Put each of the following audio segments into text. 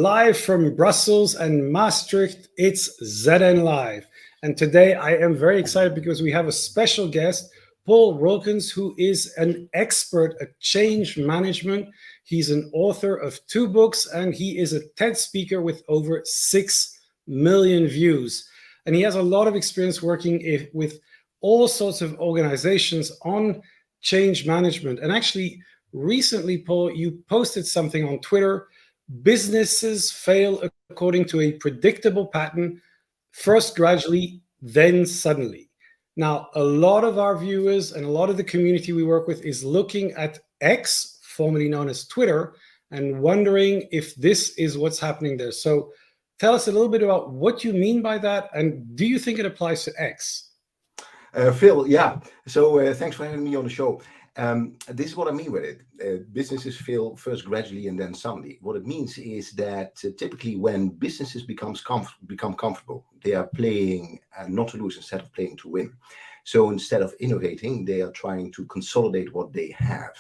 live from Brussels and Maastricht. It's ZN Live. And today I am very excited because we have a special guest, Paul Rulkens, who is an expert at change management. He's an author of 2 books, and he is a TED speaker with over 6 million views. And he has a lot of experience working with all sorts of organizations on change management. And actually, recently, Paul, you posted something on Twitter. Businesses fail according to a predictable pattern, first gradually, then suddenly. Now, a lot of our viewers and a lot of the community we work with is looking at X, formerly known as Twitter, and wondering if this is what's happening there. So tell us a little bit about what you mean by that, and do you think it applies to X? Phil, yeah. So thanks for having me on the show. This is what I mean with it. Businesses fail first gradually and then suddenly. What it means is that typically when businesses become comfortable, they are playing not to lose instead of playing to win. So instead of innovating, they are trying to consolidate what they have.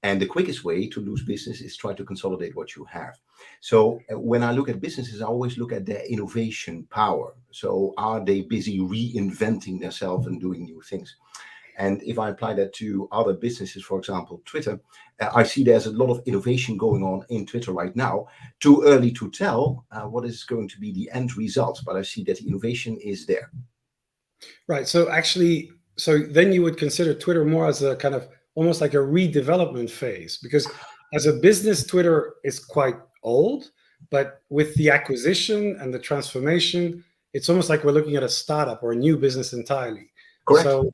And the quickest way to lose business is try to consolidate what you have. So when I look at businesses, I always look at their innovation power. So are they busy reinventing themselves and doing new things? And if I apply that to other businesses, for example, Twitter, I see there's a lot of innovation going on in Twitter right now. Too early to tell what is going to be the end result, but I see that the innovation is there. Right. So actually, then you would consider Twitter more as a kind of almost like a redevelopment phase, because as a business, Twitter is quite old, but with the acquisition and the transformation, it's almost like we're looking at a startup or a new business entirely. Correct. So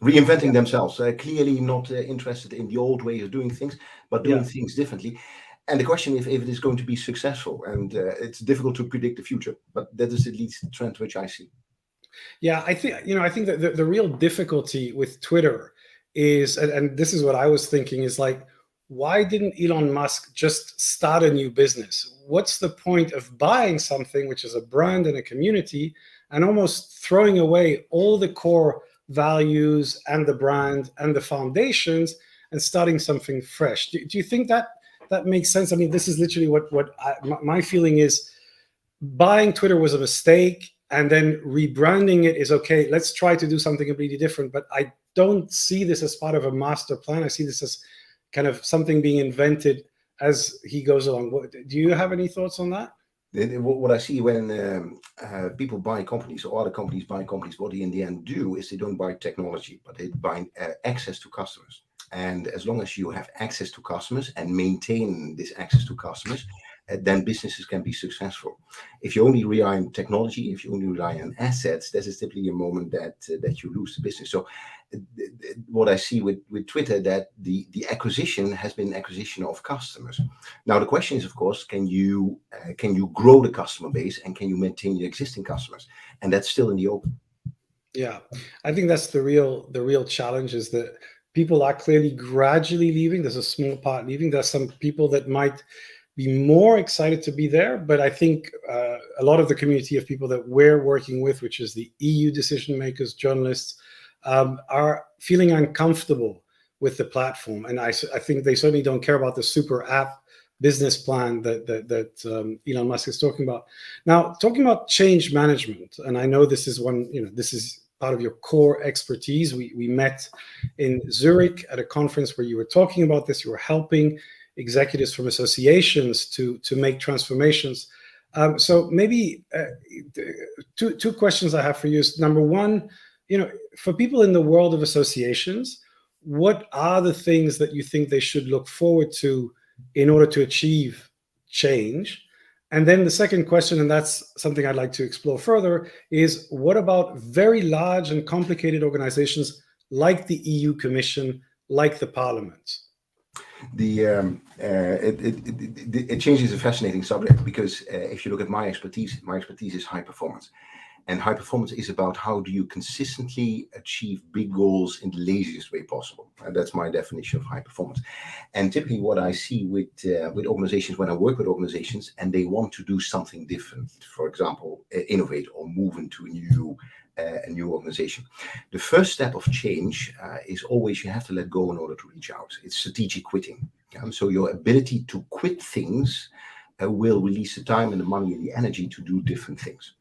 reinventing themselves, clearly not interested in the old way of doing things, but doing things differently. And the question if it is going to be successful, and it's difficult to predict the future, but that is at least the trend which I see. Yeah, I think that the real difficulty with Twitter is, and this is what I was thinking, is like, why didn't Elon Musk just start a new business? What's the point of buying something which is a brand and a community and almost throwing away all the core values and the brand and the foundations and starting something fresh? Do you think that makes sense? I mean, this is literally my feeling is. Buying Twitter was a mistake, and then rebranding it is okay. Let's try to do something completely different. But I don't see this as part of a master plan. I see this as kind of something being invented as he goes along. Do you have any thoughts on that? What I see when people buy companies or other companies buy companies, what they in the end do is they don't buy technology, but they buy access to customers. And as long as you have access to customers and maintain this access to customers, then businesses can be successful. If you only rely on technology, if you only rely on assets, this is typically a moment that you lose the business. So what I see with Twitter, that the acquisition has been acquisition of customers. Now the question is, of course, can you grow the customer base and can you maintain your existing customers? And that's still in the open. Yeah, I think that's the real challenge, is that people are clearly gradually leaving. There's a small part leaving. There's some people that might be more excited to be there, but I think a lot of the community of people that we're working with, which is the EU decision makers, journalists, are feeling uncomfortable with the platform, and I think they certainly don't care about the super app business plan that Elon Musk is talking about. Now, talking about change management, and I know this is this is part of your core expertise. We met in Zurich at a conference where you were talking about this. You were helping executives from associations to make transformations. So maybe two questions I have for you is, number one, for people in the world of associations, what are the things that you think they should look forward to in order to achieve change? And then the second question, and that's something I'd like to explore further, is what about very large and complicated organizations like the EU Commission, like the Parliament? Change is a fascinating subject because if you look at my expertise is high performance. And high performance is about how do you consistently achieve big goals in the laziest way possible. And that's my definition of high performance. And typically what I see with organizations, when I work with organizations and they want to do something different, for example, innovate or move into a new organization. The first step of change is always you have to let go in order to reach out. It's strategic quitting. So your ability to quit things will release the time and the money and the energy to do different things.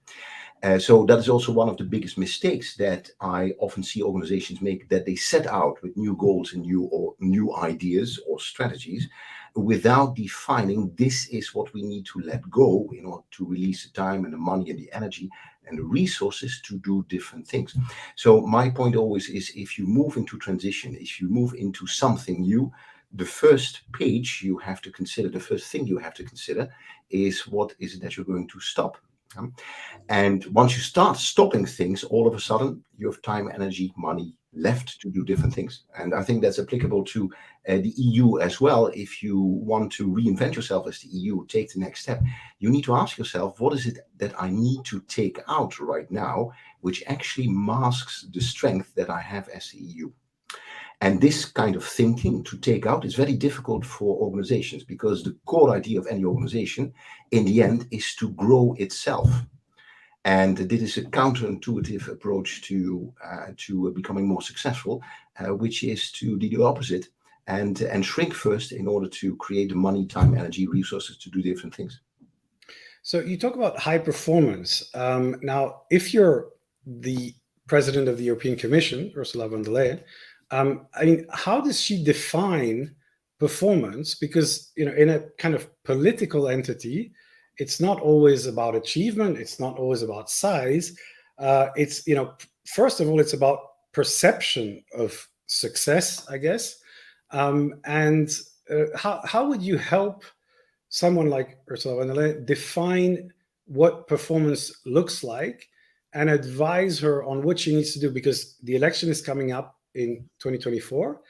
So that is also one of the biggest mistakes that I often see organizations make, that they set out with new goals and new ideas or strategies without defining this is what we need to let go in order to release the time and the money and the energy and the resources to do different things. So my point always is, if you move into transition, if you move into something new, the first page you have to consider, the first thing you have to consider is, what is it that you're going to stop? And once you start stopping things, all of a sudden you have time, energy, money left to do different things. And I think that's applicable to the EU as well. If you want to reinvent yourself as the EU, take the next step, you need to ask yourself, what is it that I need to take out right now, which actually masks the strength that I have as the EU? And this kind of thinking to take out is very difficult for organizations, because the core idea of any organization in the end is to grow itself. And this is a counterintuitive approach to becoming more successful, which is to do the opposite and shrink first in order to create the money, time, energy, resources to do different things. So you talk about high performance. Now, if you're the president of the European Commission, Ursula von der Leyen, I mean, how does she define performance? Because, in a kind of political entity, it's not always about achievement. It's not always about size. It's, first of all, it's about perception of success, I guess. And how would you help someone like Ursula von der Leyen define what performance looks like and advise her on what she needs to do? Because the election is coming up in 2024.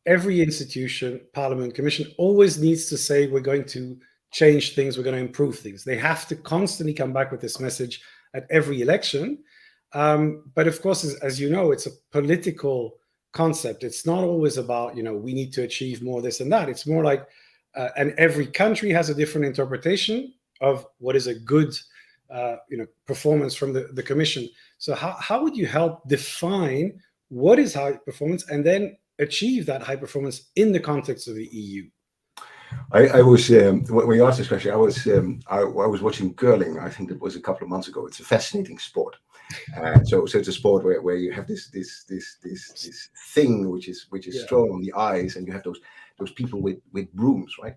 Every institution, parliament, commission always needs to say, we're going to change things, we're going to improve things. They have to constantly come back with this message at every election. But of course, as you know, it's a political concept. It's not always about, we need to achieve more this and that. It's more like, and every country has a different interpretation of what is a good performance from the commission. So how would you help define what is high performance and then achieve that high performance in the context of the EU? I was when you asked this question, I was watching curling. I think that was a couple of months ago. It's a fascinating sport. So it's a sport where you have this thing which is thrown on the ice, and you have those people with brooms, right?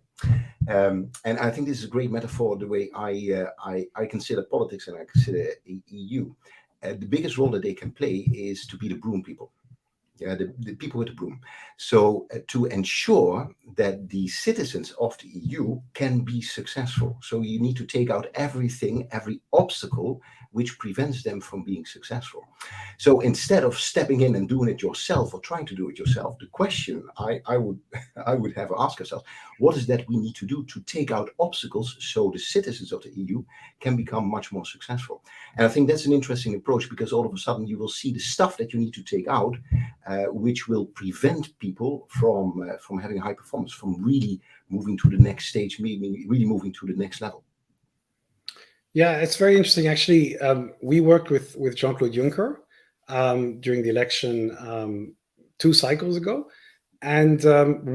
And I think this is a great metaphor the way I consider politics and I consider EU. The biggest role that they can play is to be the broom people. Yeah, the people with the broom. So to ensure that the citizens of the EU can be successful. So you need to take out everything, every obstacle which prevents them from being successful. So instead of stepping in and doing it yourself or trying to do it yourself, the question I would have asked ourselves, what is that we need to do to take out obstacles so the citizens of the EU can become much more successful? And I think that's an interesting approach, because all of a sudden you will see the stuff that you need to take out, which will prevent people from having high performance, from really moving to the next stage, really moving to the next level. Yeah, it's very interesting. Actually, we worked with Jean-Claude Juncker during the election 2 cycles ago. And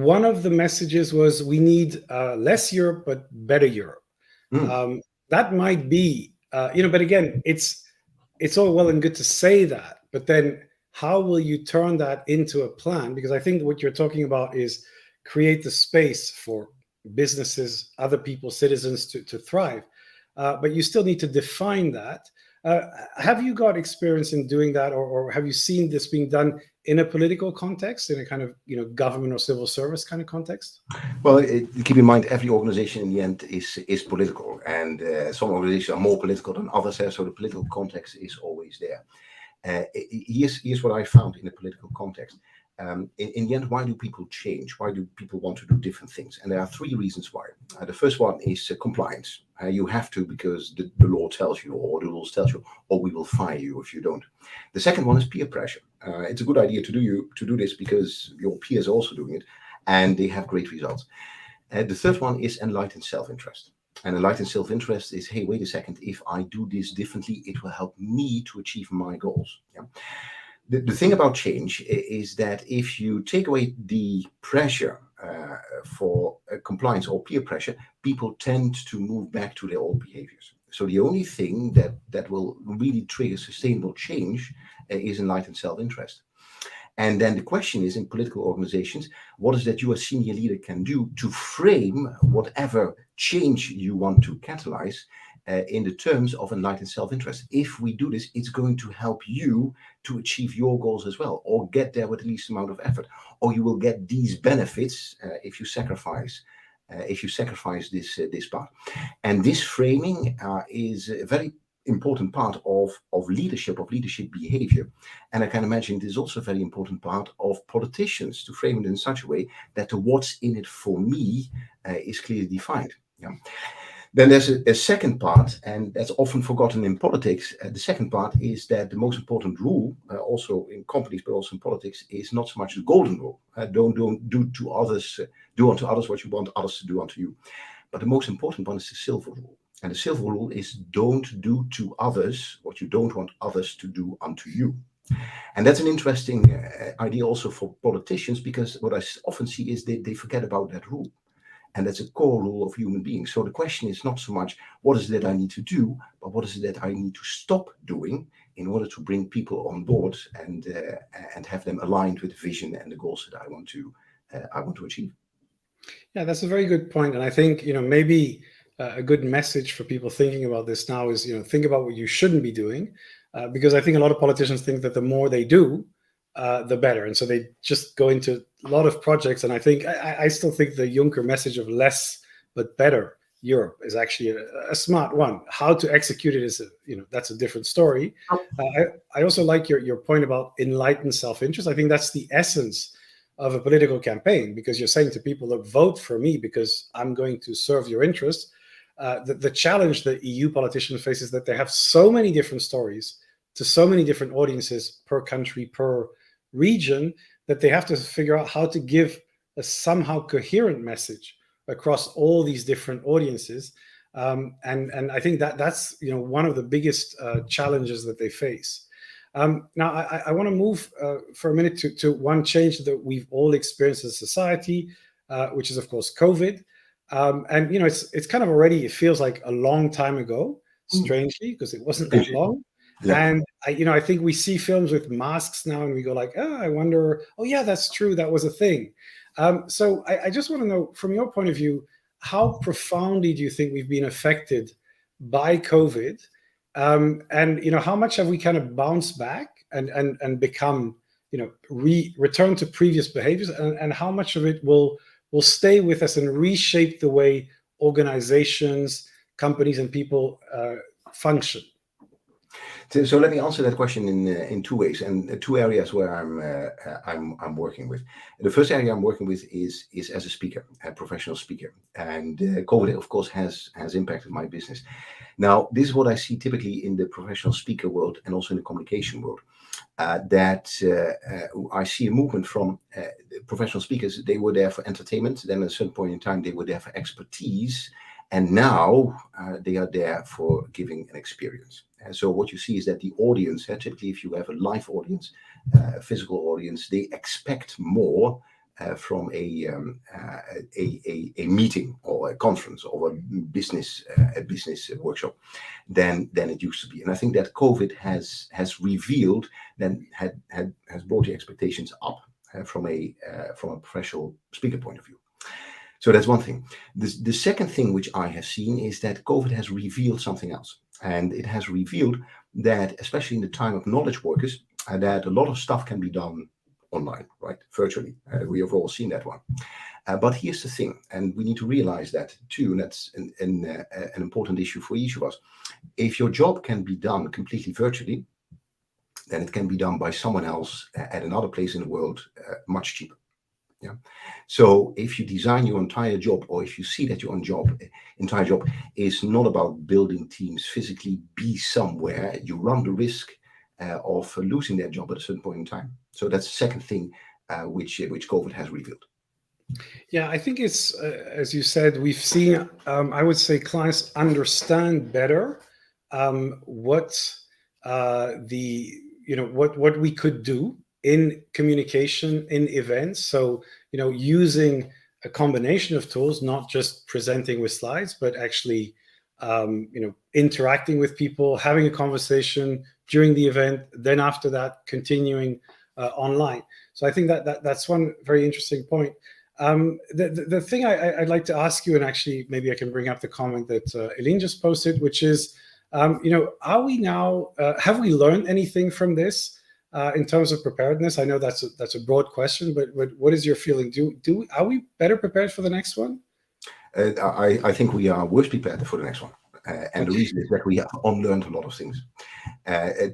one of the messages was, we need less Europe, but better Europe. That might be, but again, it's all well and good to say that, but then how will you turn that into a plan? Because I think what you're talking about is create the space for businesses, other people, citizens to thrive. But you still need to define that. Have you got experience in doing that, or have you seen this being done in a political context, in a kind of government or civil service kind of context? Well, keep in mind, every organization in the end is political, and some organizations are more political than others. So the political context is always there. Here's what I found in a political context. In the end, why do people change? Why do people want to do different things? And there are 3 reasons why. The first one is compliance. You have to, because the law tells you, or the rules tells you, or we will fire you if you don't. The second one is peer pressure. It's a good idea to do this because your peers are also doing it, and they have great results. The third one is enlightened self-interest. And enlightened self-interest is, hey, wait a second, if I do this differently, it will help me to achieve my goals. Yeah? The thing about change is that if you take away the pressure compliance or peer pressure, people tend to move back to their old behaviors. So the only thing that will really trigger sustainable change is enlightened self-interest. And then the question is, in political organizations, what is that you as senior leader can do to frame whatever change you want to catalyze in the terms of enlightened self-interest? If we do this, it's going to help you to achieve your goals as well, or get there with the least amount of effort, or you will get these benefits if you sacrifice. This part. And this framing is a very important part of leadership behavior. And I can imagine it is also a very important part of politicians to frame it in such a way that the what's in it for me is clearly defined. Yeah. Then there's a second part, and that's often forgotten in politics. The second part is that the most important rule, also in companies, but also in politics, is not so much the golden rule. Don't do to others, do unto others what you want others to do unto you. But the most important one is the silver rule. And the silver rule is don't do to others what you don't want others to do unto you. And that's an interesting idea also for politicians, because what I often see is they forget about that rule. And that's a core rule of human beings. So the question is not so much what is it that I need to do, but what is it that I need to stop doing in order to bring people on board and have them aligned with the vision and the goals that I want to achieve. Yeah, that's a very good point. And I think, maybe a good message for people thinking about this now is, think about what you shouldn't be doing, because I think a lot of politicians think that the more they do, the better. And so they just go into a lot of projects. And I think, I still think the Juncker message of less but better Europe is actually a smart one. How to execute it is, that's a different story. I also like your point about enlightened self-interest. I think that's the essence of a political campaign, because you're saying to people, look, vote for me because I'm going to serve your interests. The challenge that EU politicians face is that they have so many different stories to so many different audiences per country, per region, that they have to figure out how to give a somehow coherent message across all these different audiences. And I think that's one of the biggest challenges that they face. Now, I want to move for a minute to one change that we've all experienced as a society, which is, of course, COVID. And, it's kind of already, it feels like a long time ago, strangely, because it wasn't that long. Yeah. And, I think we see films with masks now and we go like, oh, I wonder, oh, yeah, that's true. That was a thing. So I just want to know, from your point of view, how profoundly do you think we've been affected by COVID? And how much have we kind of bounced back and become, return to previous behaviors, and how much of it will stay with us and reshape the way organizations, companies, and people function? So let me answer that question in two ways, and two areas where I'm working with. The first area I'm working with is as a speaker, a professional speaker, and COVID, of course, has impacted my business. Now, this is what I see typically in the professional speaker world and also in the communication world. That I see a movement from professional speakers. They were there for entertainment. Then at a certain point in time, they were there for expertise. And now they are there for giving an experience. And so what you see is that the audience, typically if you have a live audience, a physical audience, they expect more from a meeting or a conference or a business workshop than it used to be. And I think that COVID has revealed, then has brought the expectations up from a professional speaker point of view. So that's one thing. The second thing which I have seen is that COVID has revealed something else. And it has revealed that, especially in the time of knowledge workers, that a lot of stuff can be done online, right? Virtually. We have all seen that one. But here's the thing, and we need to realize that too, and that's an important issue for each of us. If your job can be done completely virtually, then it can be done by someone else at another place in the world much cheaper. Yeah. So if you design your entire job, or if you see that your entire job is not about building teams physically, be somewhere, you run the risk of losing that job at a certain point in time. So that's the second thing which COVID has revealed. Yeah, I think it's as you said, we've seen. I would say clients understand better what what we could do in communication, in events. So using a combination of tools, not just presenting with slides, but actually interacting with people, having a conversation during the event, then after that continuing online. So I think that's one very interesting point. The thing I'd like to ask you, and actually maybe I can bring up the comment that Eileen just posted, which is, are we now, have we learned anything from this in terms of preparedness? I know that's a broad question, but what is your feeling? Are we better prepared for the next one? I think we are worse prepared for the next one. And the reason is that we have unlearned a lot of things.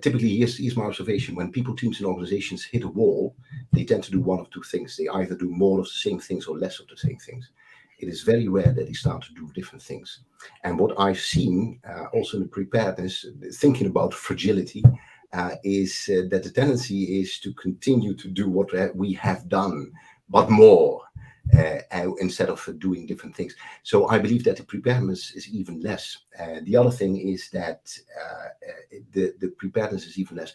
Typically, here's my observation. When people, teams, and organizations hit a wall, they tend to do one of two things. They either do more of the same things or less of the same things. It is very rare that they start to do different things. And what I've seen, also in the preparedness, thinking about fragility, is that the tendency is to continue to do what we have done, but more. Instead of doing different things. So I believe that the preparedness is even less. The other thing is that the preparedness is even less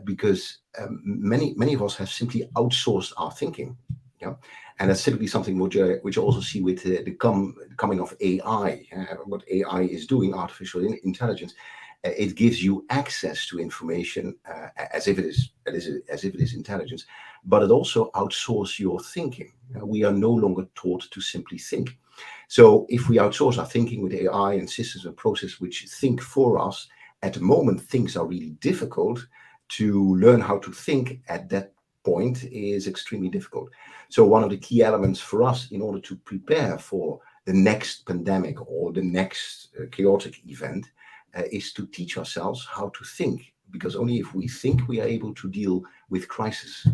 because many of us have simply outsourced our thinking. Yeah, and that's typically something which I also see with the coming of AI. What AI is doing, artificial intelligence, it gives you access to information as if it is intelligence, but it also outsources your thinking. We are no longer taught to simply think. So if we outsource our thinking with AI and systems and processes which think for us, at the moment things are really difficult. To learn how to think at that point is extremely difficult. So one of the key elements for us in order to prepare for the next pandemic or the next chaotic event is to teach ourselves how to think, because only if we think we are able to deal with crisis.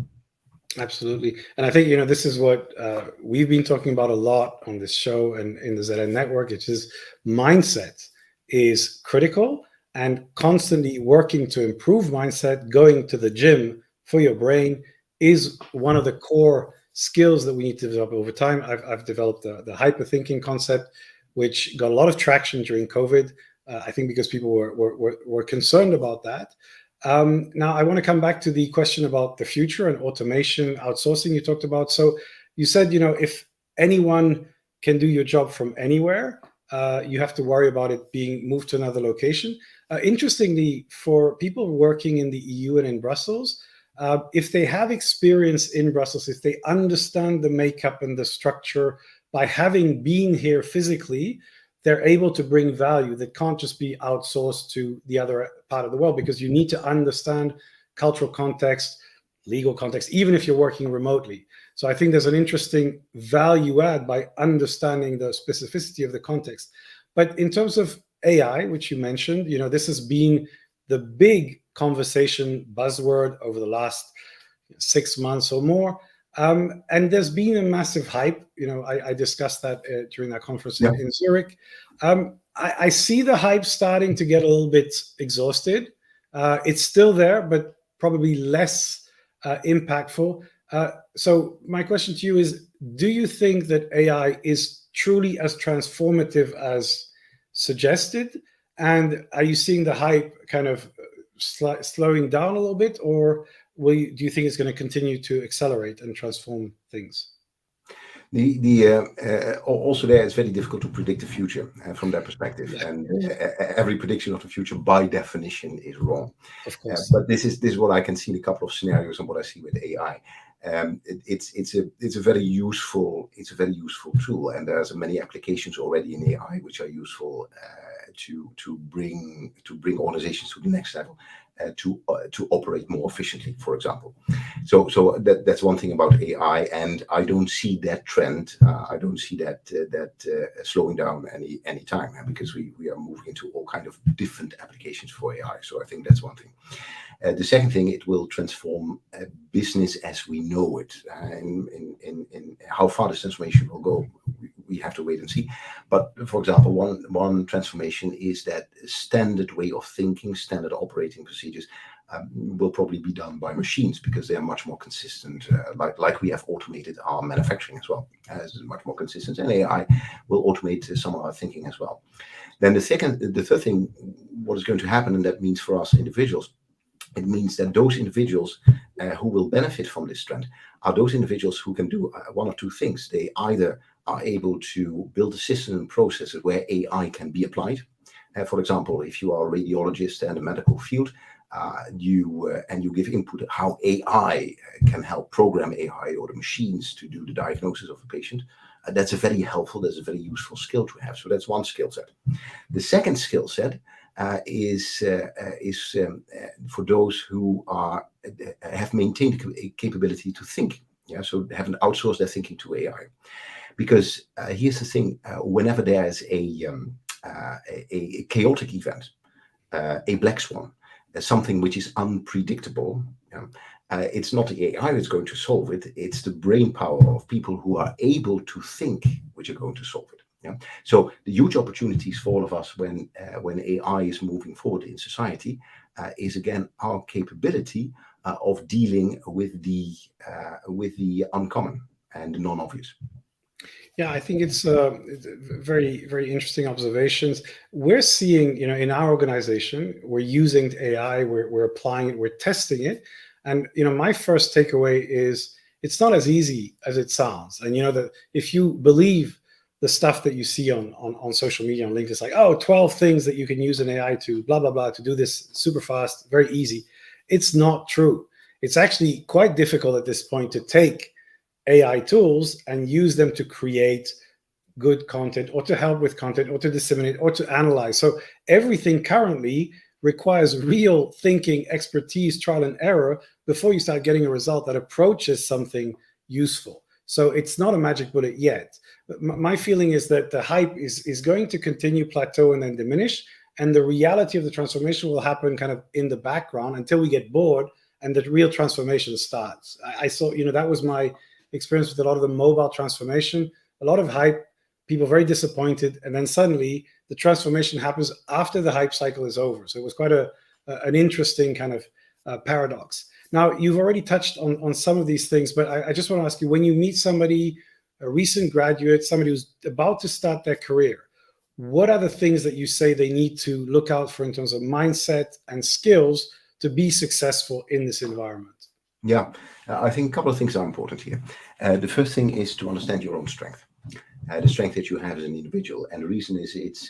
Absolutely. And I think, this is what we've been talking about a lot on this show and in the ZN network, which is mindset is critical, and constantly working to improve mindset, going to the gym for your brain is one of the core skills that we need to develop over time. I've developed the hyperthinking concept, which got a lot of traction during COVID. I think because people were concerned about that. Now, I want to come back to the question about the future and automation, outsourcing you talked about. So you said, if anyone can do your job from anywhere, you have to worry about it being moved to another location. Interestingly, for people working in the EU and in Brussels, if they have experience in Brussels, if they understand the makeup and the structure by having been here physically, they're able to bring value that can't just be outsourced to the other part of the world, because you need to understand cultural context, legal context, even if you're working remotely. So I think there's an interesting value add by understanding the specificity of the context. But in terms of AI, which you mentioned, this has been the big conversation buzzword over the last 6 months or more. And there's been a massive hype. I discussed that during that conference in Zurich. I see the hype starting to get a little bit exhausted. It's still there, but probably less impactful. So my question to you is, do you think that AI is truly as transformative as suggested? And are you seeing the hype kind of slowing down a little bit, or do you think it's going to continue to accelerate and transform things? Also there, it's very difficult to predict the future from that perspective, and every prediction of the future by definition is wrong. Of course. But this is what I can see in a couple of scenarios and what I see with AI. It's a very useful tool, and there's many applications already in AI which are useful to bring organizations to the next level, to operate more efficiently, for example. So that's one thing about AI, and I don't see that trend. I don't see that slowing down any time, because we are moving into all kind of different applications for AI. So I think that's one thing. The second thing, it will transform business as we know it. In how far this transformation will go, we have to wait and see. But for example, one transformation is that standard way of thinking, standard operating procedures will probably be done by machines, because they are much more consistent. Like we have automated our manufacturing as well, as much more consistent, and AI will automate some of our thinking as well. Then the third thing, what is going to happen, and that means for us individuals, it means that those individuals who will benefit from this trend are those individuals who can do one or two things. They either are able to build a system and processes where AI can be applied. For example, if you are a radiologist and a medical field, you give input how AI can help program AI or the machines to do the diagnosis of a patient. That's a very helpful, that's a very useful skill to have. So that's one skill set. The second skill set is for those who have maintained a capability to think. Yeah, so haven't outsourced their thinking to AI. Because here's the thing: whenever there is a chaotic event, a black swan, something which is unpredictable, it's not the AI that's going to solve it. It's the brain power of people who are able to think which are going to solve it. Yeah. So the huge opportunities for all of us when AI is moving forward in society is again our capability of dealing with the uncommon and the non-obvious. Yeah, I think it's very, very interesting observations. We're seeing, in our organization, we're using AI, we're applying it, we're testing it. And, my first takeaway is it's not as easy as it sounds. And, that if you believe the stuff that you see on social media, on LinkedIn, it's like, 12 things that you can use an AI to blah, blah, blah, to do this super fast, very easy. It's not true. It's actually quite difficult at this point to take AI tools and use them to create good content or to help with content or to disseminate or to analyze. So everything currently requires real thinking, expertise, trial and error before you start getting a result that approaches something useful. So it's not a magic bullet yet. But my feeling is that the hype is going to continue plateau and then diminish. And the reality of the transformation will happen kind of in the background until we get bored and the real transformation starts. I saw, that was my experience with a lot of the mobile transformation, a lot of hype, people very disappointed, and then suddenly the transformation happens after the hype cycle is over. So it was quite an interesting kind of paradox. Now, you've already touched on some of these things, but I just want to ask you, when you meet somebody, a recent graduate, somebody who's about to start their career, what are the things that you say they need to look out for in terms of mindset and skills to be successful in this environment? Yeah, I think a couple of things are important here. The first thing is to understand your own strength, the strength that you have as an individual. And the reason is it's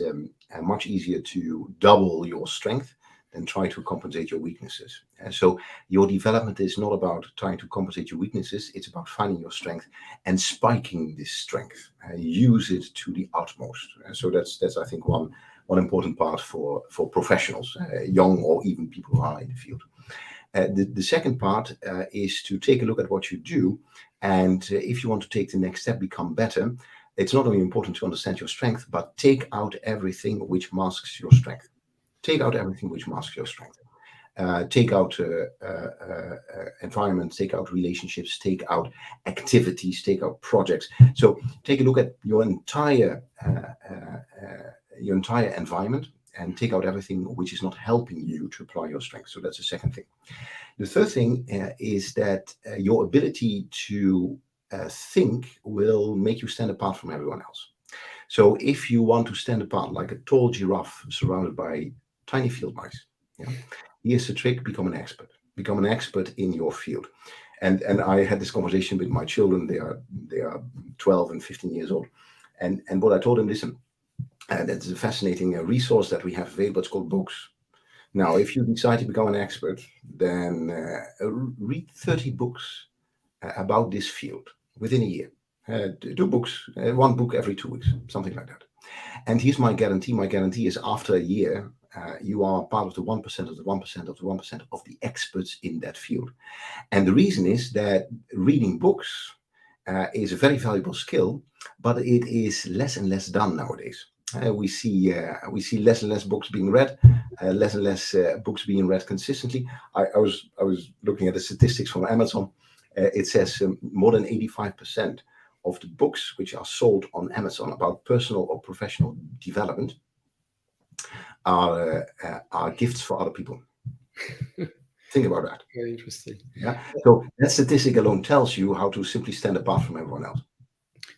much easier to double your strength than try to compensate your weaknesses. So your development is not about trying to compensate your weaknesses. It's about finding your strength and spiking this strength. Use it to the utmost. So that's I think one important part for professionals, young or even people who are in the field. The second part is to take a look at what you do. And if you want to take the next step, become better, it's not only important to understand your strength, but take out everything which masks your strength. Take out everything which masks your strength. Take out environments, take out relationships, take out activities, take out projects. So take a look at your entire environment and take out everything which is not helping you to apply your strength. So that's the second thing. The third thing is that your ability to think will make you stand apart from everyone else. So if you want to stand apart like a tall giraffe surrounded by tiny field mice, here's the trick: become an expert. Become an expert in your field. And I had this conversation with my children. They are 12 and 15 years old. And what I told them, listen, that's a fascinating resource that we have available. It's called books. Now, if you decide to become an expert, then read 30 books about this field within a year. 2 books, 1 book every 2 weeks, something like that. And here's my guarantee. My guarantee is after a year, you are part of the 1% of the 1% of the 1% of the experts in that field. And the reason is that reading books is a very valuable skill, but it is less and less done nowadays. We see less and less books being read, less and less books being read consistently. I was looking at the statistics from Amazon. It says more than 85% of the books which are sold on Amazon about personal or professional development are gifts for other people. Think about that. Very interesting. Yeah. So that statistic alone tells you how to simply stand apart from everyone else.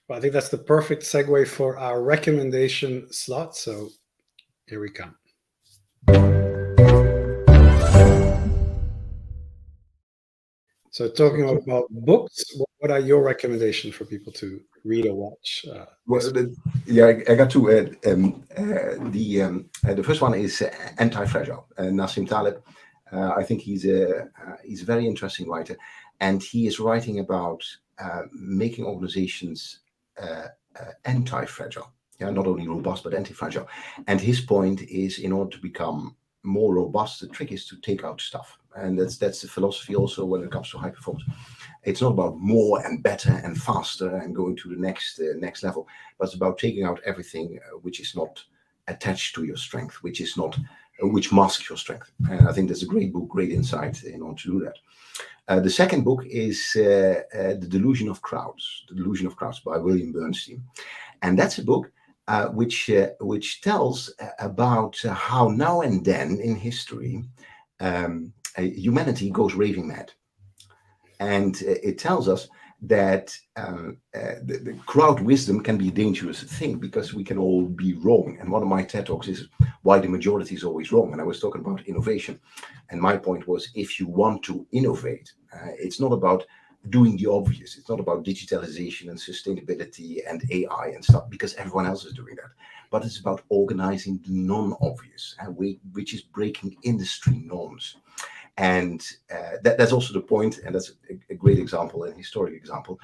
Well, I think that's the perfect segue for our recommendation slot. So here we come. So talking about books, what are your recommendations for people to read or watch? Well, yeah, I got to the first one is Anti-Fragile, Nassim Taleb. I think he's a very interesting writer, and he is writing about making organizations anti-fragile. Yeah, not only robust but anti-fragile. And his point is, in order to become more robust, the trick is to take out stuff, and that's the philosophy also when it comes to high performance. It's not about more and better and faster and going to the next level, but it's about taking out everything which is not attached to your strength, which masks your strength. And I think that's a great book, great insight in order to do that. The second book is The Delusion of Crowds, The Delusion of Crowds by William Bernstein. And that's a book which tells about how now and then in history humanity goes raving mad. And it tells us that the crowd wisdom can be a dangerous thing because we can all be wrong. And one of my TED Talks is why the majority is always wrong. And I was talking about innovation. And my point was, if you want to innovate, it's not about doing the obvious. It's not about digitalization and sustainability and AI and stuff, because everyone else is doing that. But it's about organizing the non-obvious, which is breaking industry norms. And that's also the point, and that's a great example, an historic example.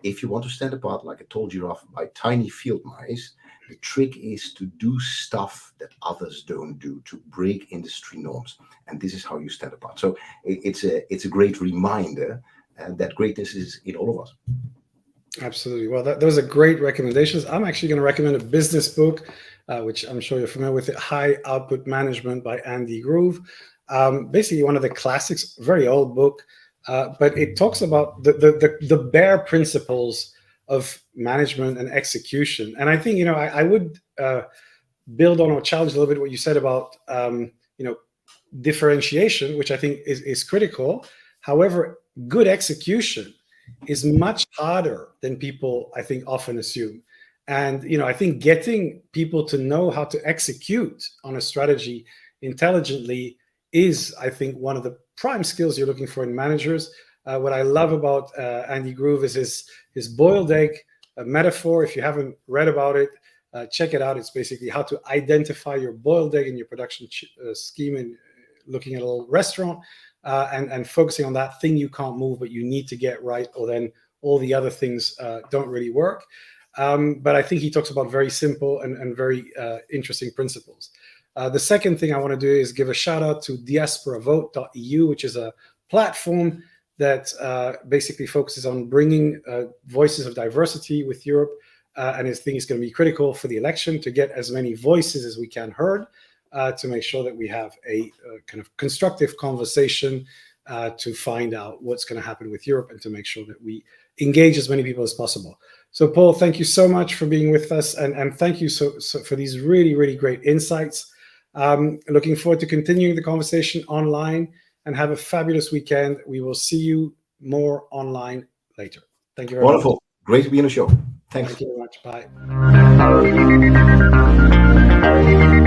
If you want to stand apart like a tall giraffe by tiny field mice, the trick is to do stuff that others don't do, to break industry norms. And this is how you stand apart. So it's a great reminder that greatness is in all of us. Absolutely. Well, those are great recommendations. I'm actually going to recommend a business book, which I'm sure you're familiar with, it, High Output Management by Andy Grove. Basically one of the classics, very old book, but it talks about the bare principles of management and execution. And I think, I would build on or challenge a little bit what you said about, differentiation, which I think is critical. However, good execution is much harder than people, I think, often assume. And, I think getting people to know how to execute on a strategy intelligently is, I think, one of the prime skills you're looking for in managers. What I love about Andy Grove is his boiled egg metaphor. If you haven't read about it, check it out. It's basically how to identify your boiled egg in your production scheme and looking at a little restaurant and focusing on that thing you can't move, but you need to get right, or then all the other things don't really work. But I think he talks about very simple and very interesting principles. The second thing I want to do is give a shout out to diasporavote.eu, which is a platform that basically focuses on bringing voices of diversity with Europe. And his thing is going to be critical for the election to get as many voices as we can heard, to make sure that we have a kind of constructive conversation to find out what's going to happen with Europe and to make sure that we engage as many people as possible. So, Paul, thank you so much for being with us, and thank you so for these really, really great insights. Looking forward to continuing the conversation online, and have a fabulous weekend. We will see you more online later. Thank you very Wonderful. much. Great to be on the show. Thanks. Thank you very much. Bye.